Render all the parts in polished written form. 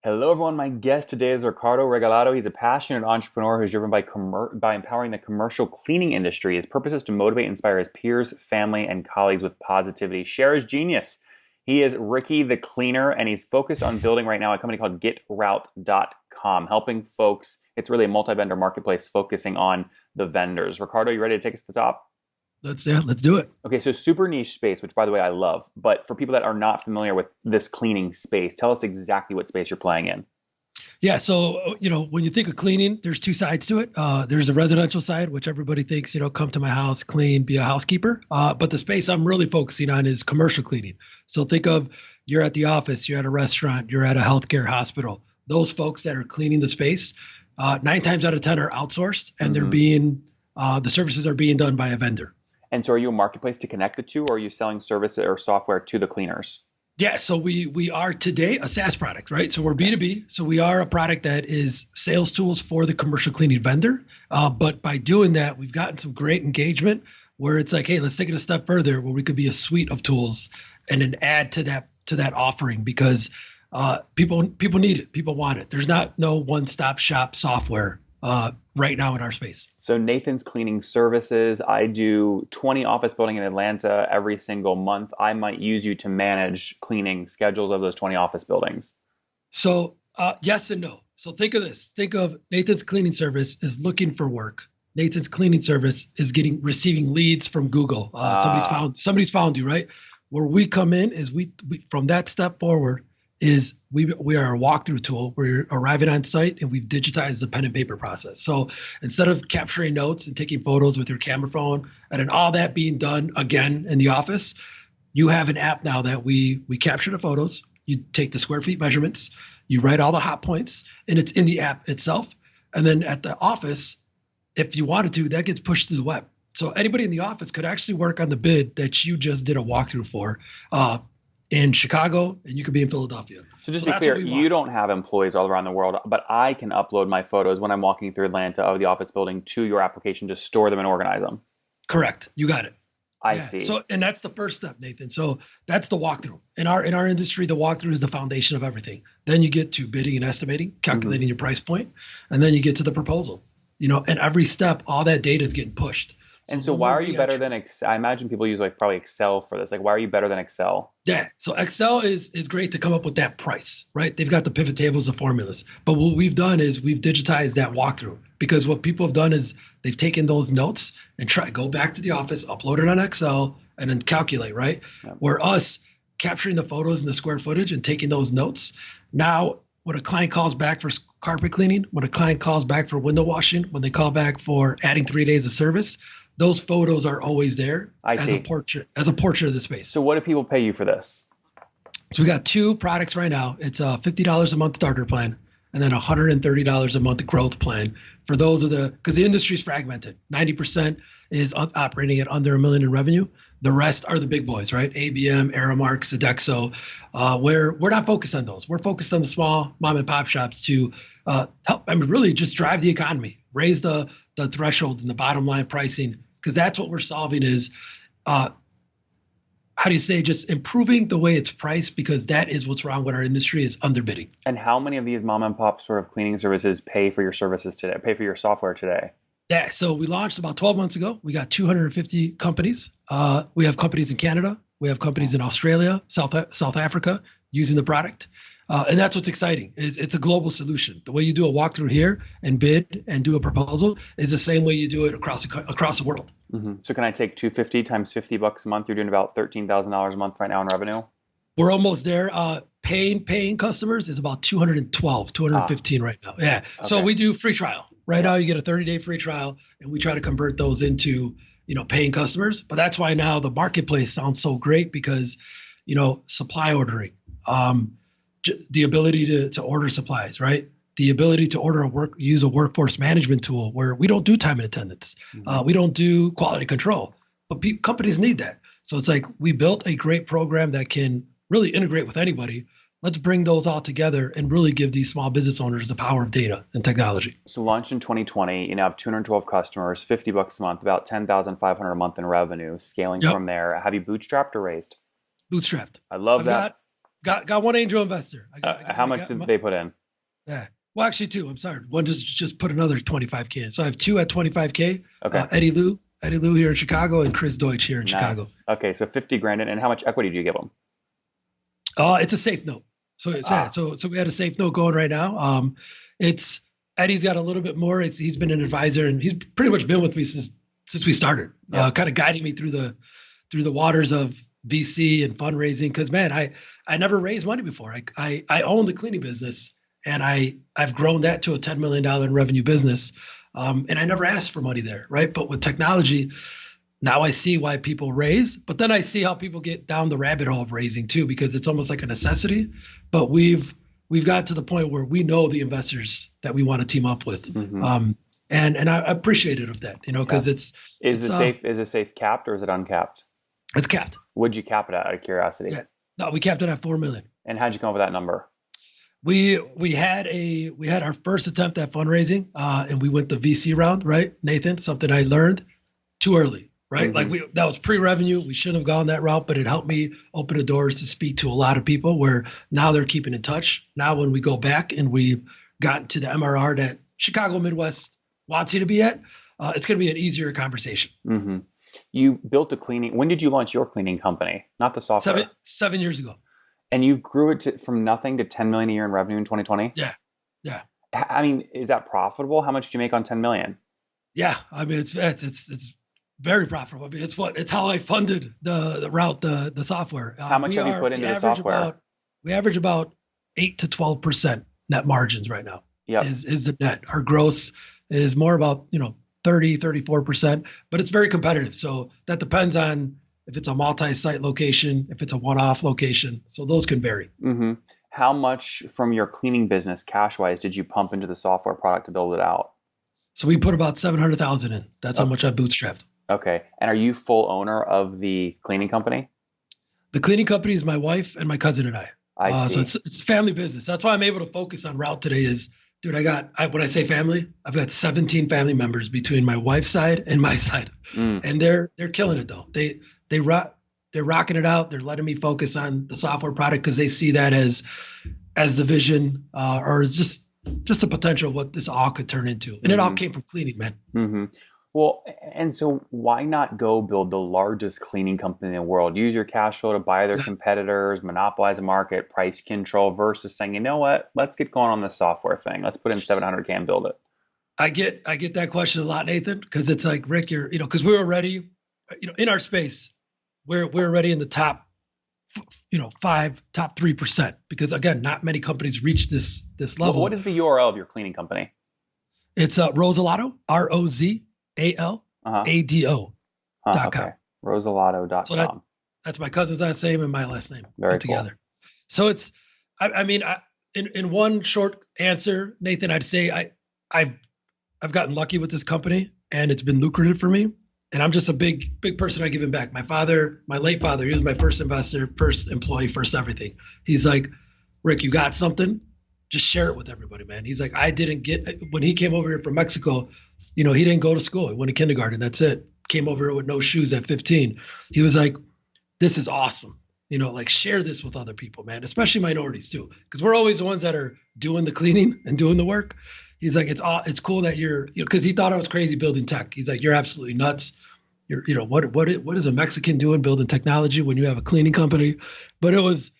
Hello, everyone. My guest today is Ricardo Regalado. He's a passionate entrepreneur who's driven by empowering the commercial cleaning industry. His purpose is to motivate and inspire his peers, family, and colleagues with positivity. Share his genius. He is Ricky the Cleaner, and he's focused on building right now a company called GetRoute.com, helping folks. It's really a multi-vendor marketplace focusing on the vendors. Ricardo, you ready to take us to the top? Let's do it. Okay, so super niche space, which by the way I love. But for people that are not familiar with this cleaning space, tell us exactly what space you're playing in. Yeah. So, when you think of cleaning, there's two sides to it. There's the residential side, which everybody thinks, come to my house, clean, be a housekeeper. But the space I'm really focusing on is commercial cleaning. So think of you're at the office, you're at a restaurant, you're at a healthcare hospital. Those folks that are cleaning the space, 9 times out of 10 are outsourced and the services are being done by a vendor. And so are you a marketplace to connect the two, or are you selling services or software to the cleaners? Yeah, so we are today a SaaS product, right? So we're B2B. So we are a product that is sales tools for the commercial cleaning vendor. But by doing that, we've gotten some great engagement where it's like, hey, let's take it a step further, where we could be a suite of tools and an add to that offering because people need it, people want it. There's no one-stop shop software right now in our space. So Nathan's Cleaning Services. I do 20 office building in Atlanta every single month. I might use you to manage cleaning schedules of those 20 office buildings. So yes and no. So think of this. Think of Nathan's Cleaning Service is looking for work. Nathan's Cleaning Service is receiving leads from Google. Somebody's found you, right? Where we come in is we from that step forward is we are a walkthrough tool. We're arriving on site and we've digitized the pen and paper process. So instead of capturing notes and taking photos with your camera phone and then all that being done again in the office, you have an app now that we capture the photos, you take the square feet measurements, you write all the hot points, and it's in the app itself. And then at the office, if you wanted to, that gets pushed to the web. So anybody in the office could actually work on the bid that you just did a walkthrough for. In Chicago, and you could be in Philadelphia. So just to be clear, you don't have employees all around the world, but I can upload my photos when I'm walking through Atlanta of the office building to your application to store them and organize them. Correct. You got it. I see. So, and that's the first step, Nathan. So that's the walkthrough. In our industry, the walkthrough is the foundation of everything. Then you get to bidding and estimating, calculating your price point, and then you get to the proposal. And every step, all that data is getting pushed. And so why are you better than Excel? I imagine people use probably Excel for this. Why are you better than Excel? Yeah. So Excel is great to come up with that price, right? They've got the pivot tables of formulas. But what we've done is we've digitized that walkthrough because what people have done is they've taken those notes and go back to the office, upload it on Excel, and then calculate, right? Yep. Where us capturing the photos and the square footage and taking those notes, now when a client calls back for carpet cleaning, when a client calls back for window washing, when they call back for adding 3 days of service, those photos are always there as a portrait of the space. So what do people pay you for this? So we got two products right now. It's a $50 a month starter plan and then $130 a month growth plan for those because the industry is fragmented. 90% is operating at under $1 million in revenue. The rest are the big boys, right? ABM, Aramark, Sodexo, where we're not focused on those. We're focused on the small mom and pop shops to help, really just drive the economy, raise the threshold and the bottom line pricing, because that's what we're solving is, just improving the way it's priced, because that is what's wrong with our industry is underbidding. And how many of these mom and pop sort of cleaning services pay for your services today, pay for your software today? Yeah, so we launched about 12 months ago. We got 250 companies. We have companies in Canada. We have companies in Australia, South Africa using the product. And that's what's exciting is it's a global solution. The way you do a walkthrough here and bid and do a proposal is the same way you do it across the world. Mm-hmm. So can I take 250 times $50 a month? You're doing about $13,000 a month right now in revenue. We're almost there. Paying customers is about 215 right now. Yeah. Okay. So we do free trial. Right now you get a 30-day free trial and we try to convert those into, paying customers. But that's why now the marketplace sounds so great because, supply ordering, the ability to order supplies, right? The ability to use a workforce management tool where we don't do time and attendance. We don't do quality control, but companies need that. So it's like we built a great program that can really integrate with anybody. Let's bring those all together and really give these small business owners the power of data and technology. So launched in 2020, you now have 212 customers, $50 a month, about $10,500 a month in revenue, scaling from there. Have you bootstrapped or raised? Bootstrapped. I love that. Got one angel investor. How much did they put in? Yeah. Well, actually two. I'm sorry. One just put another 25K in. So I have two at 25K. Okay. Eddie Lou here in Chicago, and Chris Deutsch here in Chicago. Okay, so 50 grand in. And how much equity do you give them? It's a safe note. So so we had a safe note going right now. It's Eddie's got a little bit more. He's been an advisor, and he's pretty much been with me since we started. Yeah. Kind of guiding me through the waters of VC and fundraising. Because man, I never raised money before. I owned the cleaning business, and I've grown that to a $10 million in revenue business. And I never asked for money there, right? But with technology, now I see why people raise, but then I see how people get down the rabbit hole of raising too, because it's almost like a necessity. But we've got to the point where we know the investors that we want to team up with. Mm-hmm. And I appreciate it of that, because is the safe capped or is it uncapped? It's capped. Would you cap it at, out of curiosity? Yeah. No, we capped it at 4 million. And how'd you come up with that number? We had our first attempt at fundraising, and we went the VC round, right? Nathan, something I learned too early. Right. Mm-hmm. That was pre-revenue. We shouldn't have gone that route, but it helped me open the doors to speak to a lot of people where now they're keeping in touch. Now, when we go back and we've gotten to the MRR that Chicago Midwest wants you to be at, it's going to be an easier conversation. Mm-hmm. You built a cleaning. When did you launch your cleaning company? Not the software. 7 years ago. And you grew it from nothing to 10 million a year in revenue in 2020? Yeah. I mean, is that profitable? How much did you make on 10 million? Yeah. I mean, it's very profitable. I mean, it's how I funded the software. How much have you put into the software? We average about 8 to 12% net margins right now. Yeah, is the net. Our gross is more about 30, 34%, but it's very competitive. So that depends on if it's a multi-site location, if it's a one-off location. So those can vary. Mm-hmm. How much from your cleaning business, cash-wise, did you pump into the software product to build it out? So we put about 700,000 in. That's how much I bootstrapped. Okay. And are you full owner of the cleaning company? The cleaning company is my wife and my cousin and I. I see. So it's a family business. That's why I'm able to focus on route today dude, when I say family, I've got 17 family members between my wife's side and my side. And they're killing it though. They're rocking it out. They're letting me focus on the software product because they see that as the vision or as just a potential of what this all could turn into. And it all came from cleaning, man. Mm-hmm. Well, and so why not go build the largest cleaning company in the world? Use your cash flow to buy their competitors, monopolize the market, price control, versus saying, you know what, let's get going on this software thing. Let's put in 700K and build it. I get that question a lot, Nathan, because it's like, Rick, because we're already, in our space, we're already in the top, 3%. Because again, not many companies reach this level. Well, what is the URL of your cleaning company? It's Rosalado, ROZALADO.com. Okay. Rosalado.com. So that's my cousin's last name and my last name put together. So it's, in one short answer, Nathan, I'd say I've gotten lucky with this company and it's been lucrative for me. And I'm just a big person at giving back. My late father, he was my first investor, first employee, first everything. He's like, Rick, you got something? Just share it with everybody, man. He's like, when he came over here from Mexico, he didn't go to school. He went to kindergarten. That's it. Came over here with no shoes at 15. He was like, this is awesome. Share this with other people, man, especially minorities too. Because we're always the ones that are doing the cleaning and doing the work. He's like, it's cool that you're, because he thought I was crazy building tech. He's like, you're absolutely nuts. What is a Mexican doing building technology when you have a cleaning company? But it was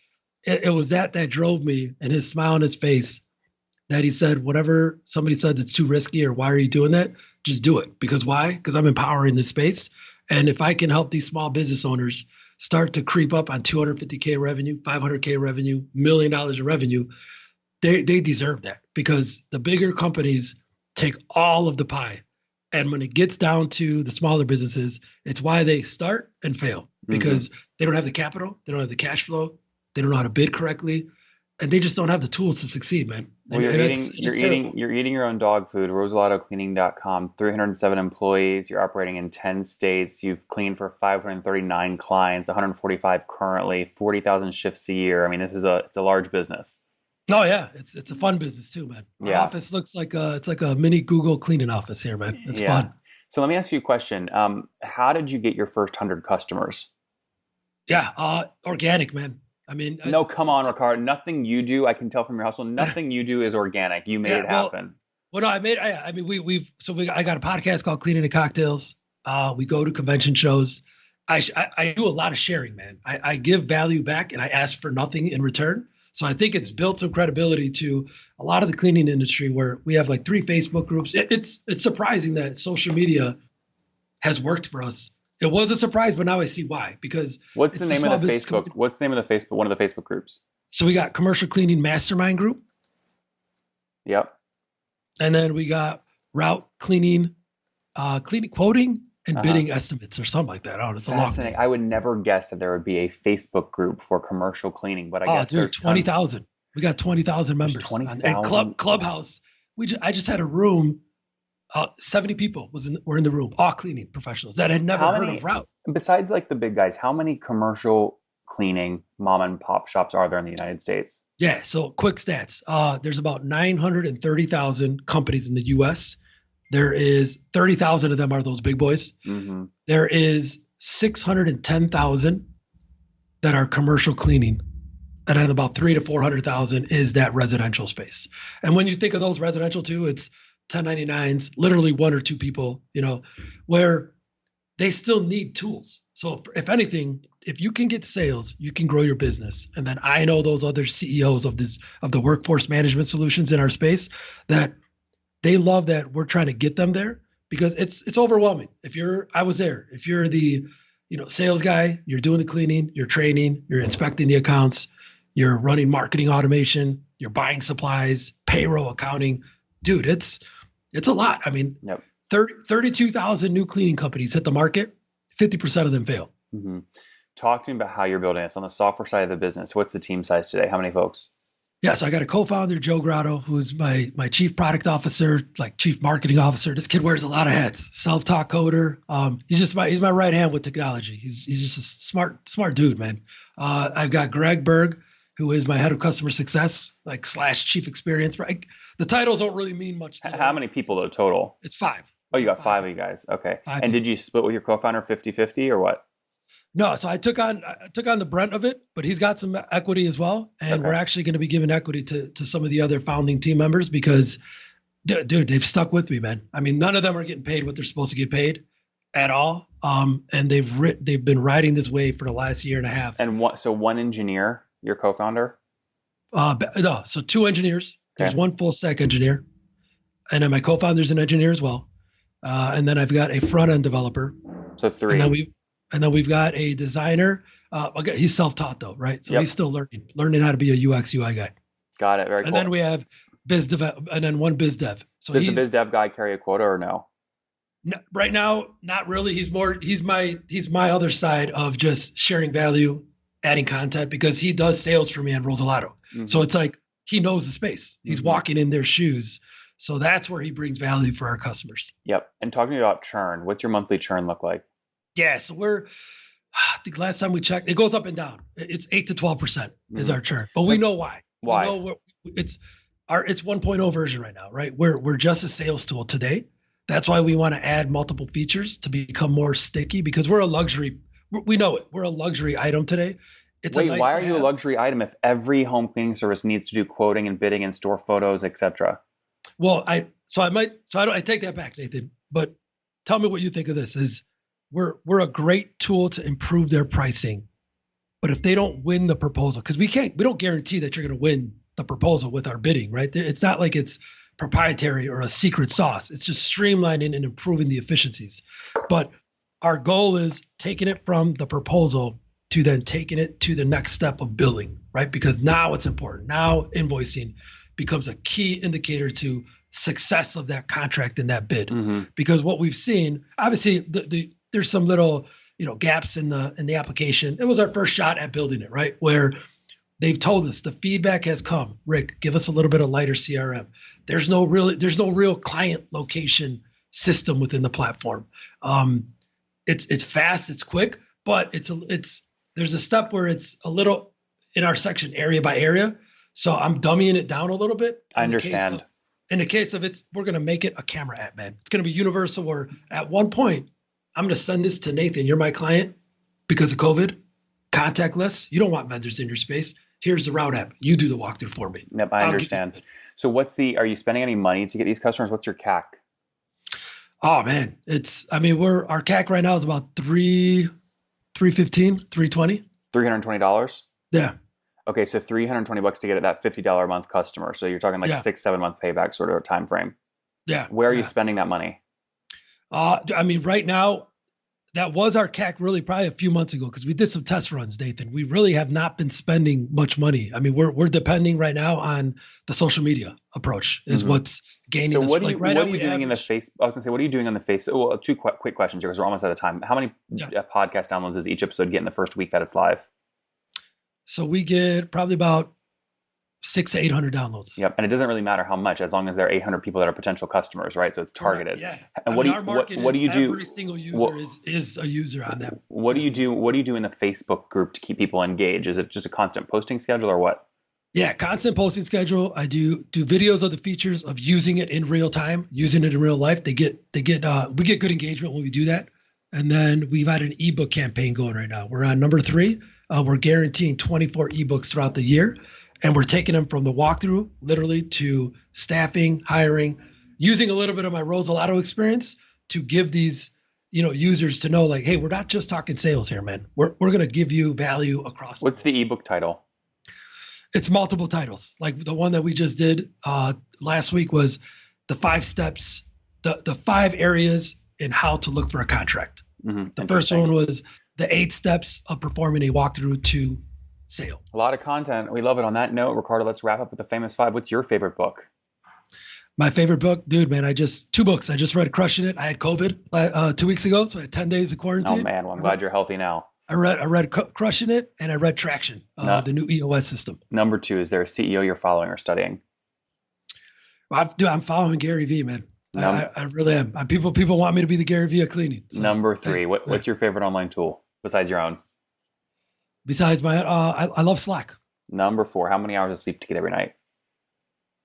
that drove me, and his smile on his face that he said, whatever somebody said that's too risky or why are you doing that? Just do it. Because why? Because I'm empowering this space. And if I can help these small business owners start to creep up on 250K revenue, 500K revenue, $1 million of revenue, they deserve that, because the bigger companies take all of the pie. And when it gets down to the smaller businesses, it's why they start and fail, because they don't have the capital, they don't have the cash flow, they don't know how to bid correctly, and they just don't have the tools to succeed, man. Well, you're eating your own dog food. RosaladoCleaning.com, 307 employees. You're operating in 10 states. You've cleaned for 539 clients, 145 currently, 40,000 shifts a year. I mean, it's a large business. Oh yeah, it's a fun business too, man. Our office looks like it's like a mini Google cleaning office here, man. It's fun. So let me ask you a question. How did you get your first 100 customers? Yeah, organic, man. I mean, No, come on, Ricardo. Nothing you do, I can tell from your hustle, nothing you do is organic. You made yeah, it happen. well, no, I mean, I got a podcast called Cleaning the Cocktails. We go to convention shows. I do a lot of sharing, man. I give value back and I ask for nothing in return. So I think it's built some credibility to a lot of the cleaning industry where we have like 3 Facebook groups. It's surprising that social media has worked for us. It was a surprise, but now I see why. Because What's it's the the name small of the business Facebook? community. What's the name of the Facebook? One of the Facebook groups. So we got Commercial Cleaning Mastermind Group, Yep. and then we got Route Cleaning, cleaning quoting and bidding estimates or something like that. Oh, it's a long Fascinating. name. I would never guess that there would be a Facebook group for commercial cleaning, but I Oh, guess dude, there's 20,000. We got 20,000 members. 20,000. And Clubhouse. I just had a room. 70 people were in the room, all cleaning professionals that had never heard of Route. Besides like the big guys, how many commercial cleaning mom and pop shops are there in the United States? Yeah. So quick stats. There's about 930,000 companies in the U.S. There is 30,000 of them are those big boys. Mm-hmm. There is 610,000 that are commercial cleaning. And then about 300,000 to 400,000 is that residential space. And when you think of those residential too, it's 1099s, literally 1 or 2 people, where they still need tools. So if anything, if you can get sales, you can grow your business. And then I know those other CEOs of the workforce management solutions in our space that they love that we're trying to get them there because it's overwhelming. I was there. If you're the, sales guy, you're doing the cleaning, you're training, you're inspecting the accounts, you're running marketing automation, you're buying supplies, payroll, accounting, dude, it's a lot. I mean, yep. 32,000 new cleaning companies hit the market. 50% of them fail. Mm-hmm. Talk to me about how you're building this on the software side of the business. What's the team size today? How many folks? Yeah, so I got a co-founder, Joe Grotto, who's my chief product officer, like chief marketing officer. This kid wears a lot of hats. Self-taught coder. He's my right hand with technology. He's just a smart dude, man. I've got Greg Berg, who is my head of customer success, / chief experience. Right? The titles don't really mean much today. How many people though total? It's 5. Oh, you got 5 of you guys. Okay. And did you split with your co-founder 50-50 or what? No, so I took on the brunt of it, but he's got some equity as well, and we're actually going to be giving equity to some of the other founding team members because, dude, they've stuck with me, man. I mean, none of them are getting paid what they're supposed to get paid at all, and they've been riding this wave for the last year and a half. And so one engineer, your co-founder? No, so 2 engineers. There's 1 full stack engineer, and then my co-founder's an engineer as well, and then I've got a front end developer. So 3. And then we've got a designer. He's self-taught though, right? So he's still learning how to be a UX UI guy. Got it. Very cool. And then we have biz dev, and then 1 biz dev. So does the biz dev guy carry a quota or no? No, right now, not really. He's my other side of just sharing value, adding content because he does sales for me on Rosalato. Mm-hmm. So it's like he knows the space. He's walking in their shoes. So that's where he brings value for our customers. Yep. And talking about churn, what's your monthly churn look like? Yeah, so I think last time we checked, it goes up and down. It's 8 to 12% is our churn, but we know why. Why? We know it's 1.0 version right now, right? We're just a sales tool today. That's why we want to add multiple features to become more sticky because we're a luxury. We know it. We're a luxury item today. Wait, why are you a luxury item if every home cleaning service needs to do quoting and bidding and store photos, etc.? Well, I take that back, Nathan. But tell me what you think of this. We're a great tool to improve their pricing, but if they don't win the proposal, because we don't guarantee that you're going to win the proposal with our bidding, right? It's not like it's proprietary or a secret sauce. It's just streamlining and improving the efficiencies. But our goal is taking it from the proposal to then taking it to the next step of billing, right? Because now it's important. Now invoicing becomes a key indicator to success of that contract and that bid. Mm-hmm. Because what we've seen, obviously, there's some little gaps in the application. It was our first shot at building it, right? Where they've told us the feedback has come. Rick, give us a little bit of lighter CRM. There's no real client location system within the platform. It's fast, it's quick, but there's a step where it's a little in our section area by area. So I'm dummying it down a little bit. I understand. In the case of we're going to make it a camera app, man. It's going to be universal where at one point, I'm going to send this to Nathan. You're my client because of COVID. contactless. You don't want vendors in your space. Here's the Route app. You do the walkthrough for me. Yep, I understand. So are you spending any money to get these customers? What's your CAC? Oh man, our CAC right now is about 315, 320. $320? Yeah. Okay, so $320 to get at that $50 a month customer. So you're talking like 6-7 month payback sort of time frame. Yeah. Where are you spending that money? Right now, that was our CAC really probably a few months ago because we did some test runs, Nathan. We really have not been spending much money. I mean, we're depending right now on the social media approach is what's gaining. So what are you doing in the face? I was gonna say, what are you doing on the face? Well, two quick questions here because we're almost out of time. How many podcast downloads does each episode get in the first week that it's live? So we get probably about 600 to 800 downloads. Yep, and it doesn't really matter how much, as long as there are 800 people that are potential customers, right? So it's targeted. Yeah. And what do you do? Every single user is a user on that. What do you do? What do you do in the Facebook group to keep people engaged? Is it just a constant posting schedule or what? Yeah, constant posting schedule. I do videos of the features of using it in real time, using it in real life. We get good engagement when we do that. And then we've had an ebook campaign going right now. We're on number 3. We're guaranteeing 24 ebooks throughout the year. And we're taking them from the walkthrough literally to staffing, hiring, using a little bit of my Rosalado experience to give these, users to know like, hey, we're not just talking sales here, man. We're going to give you value across. What's the ebook title? It's multiple titles. Like the one that we just did last week was the 5 steps, the 5 areas in how to look for a contract. The first one was the 8 steps of performing a walkthrough to sale. A lot of content. We love it. On that note, Ricardo, let's wrap up with the famous 5. What's your favorite book? My favorite book, dude, man, 2 books. I just read Crushing It. I had COVID 2 weeks ago, so I had 10 days of quarantine. Oh man, well, I'm glad you're healthy now. I read Crushing It, and I read Traction, the new EOS system. Number 2, is there a CEO you're following or studying? I'm following Gary Vee, man. I really am. People want me to be the Gary Vee of cleaning. So. Number 3, what's your favorite online tool besides your own? Besides my, I love Slack. Number 4, how many hours of sleep to get every night?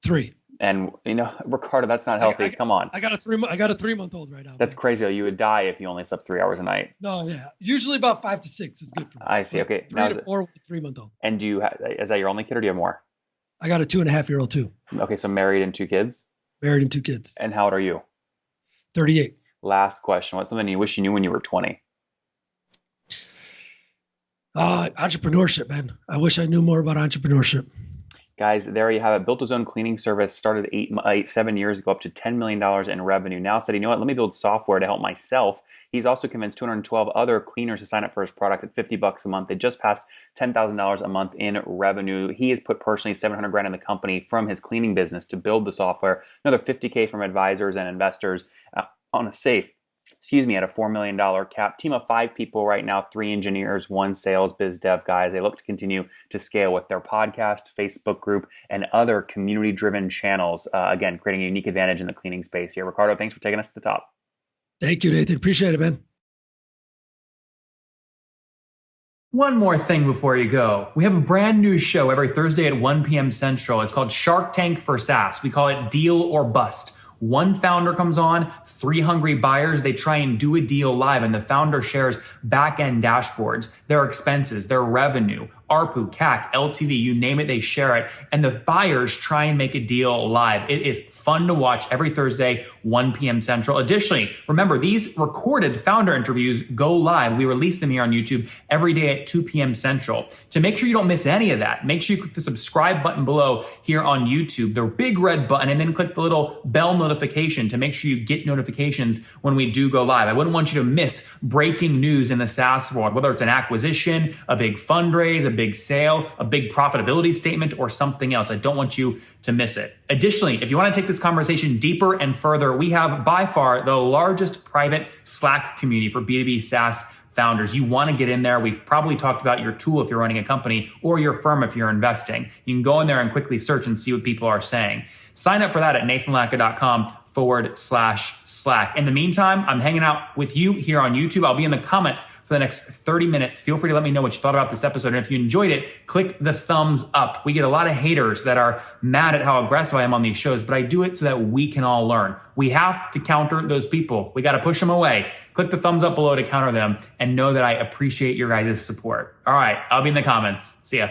3. And Ricardo, that's not healthy. Come on. I got a 3-month-old right now. That's crazy. You would die if you only slept 3 hours a night. No, yeah. Usually about 5 to 6 is good for me. I see. Okay. 3 to 4 with a 3-month-old. And is that your only kid or do you have more? I got a 2.5-year-old too. Okay, so married and 2 kids? Married and 2 kids. And how old are you? 38. Last question. What's something you wish you knew when you were 20? Entrepreneurship, man. I wish I knew more about entrepreneurship. Guys, there you have it. Built his own cleaning service, started 7 years ago, up to $10 million in revenue. Now said, let me build software to help myself. He's also convinced 212 other cleaners to sign up for his product at $50 a month. They just passed $10,000 a month in revenue. He has put personally $700,000 in the company from his cleaning business to build the software. Another $50K from advisors and investors on a safe. At a $4 million cap. Team of 5 people right now, 3 engineers, 1 sales biz dev guys. They look to continue to scale with their podcast, Facebook group, and other community-driven channels. Again, creating a unique advantage in the cleaning space here. Ricardo, thanks for taking us to the top. Thank you, Nathan. Appreciate it, man. One more thing before you go. We have a brand new show every Thursday at 1 p.m. Central. It's called Shark Tank for SaaS. We call it Deal or Bust. 1 founder comes on, 3 hungry buyers, they try and do a deal live, and the founder shares back-end dashboards, their expenses, their revenue, ARPU, CAC, LTV, you name it, they share it. And the buyers try and make a deal live. It is fun to watch every Thursday, 1 p.m. Central. Additionally, remember, these recorded founder interviews go live. We release them here on YouTube every day at 2 p.m. Central. To make sure you don't miss any of that, make sure you click the subscribe button below here on YouTube, the big red button, and then click the little bell notification to make sure you get notifications when we do go live. I wouldn't want you to miss breaking news in the SaaS world, whether it's an acquisition, a big fundraise, a big sale, a big profitability statement, or something else. I don't want you to miss it. Additionally, if you want to take this conversation deeper and further, we have by far the largest private Slack community for B2B SaaS founders. You want to get in there. We've probably talked about your tool if you're running a company or your firm if you're investing. You can go in there and quickly search and see what people are saying. Sign up for that at nathanlatka.com /Slack. In the meantime, I'm hanging out with you here on YouTube. I'll be in the comments for the next 30 minutes. Feel free to let me know what you thought about this episode. And if you enjoyed it, click the thumbs up. We get a lot of haters that are mad at how aggressive I am on these shows, but I do it so that we can all learn. We have to counter those people. We got to push them away. Click the thumbs up below to counter them and know that I appreciate your guys' support. All right, I'll be in the comments. See ya.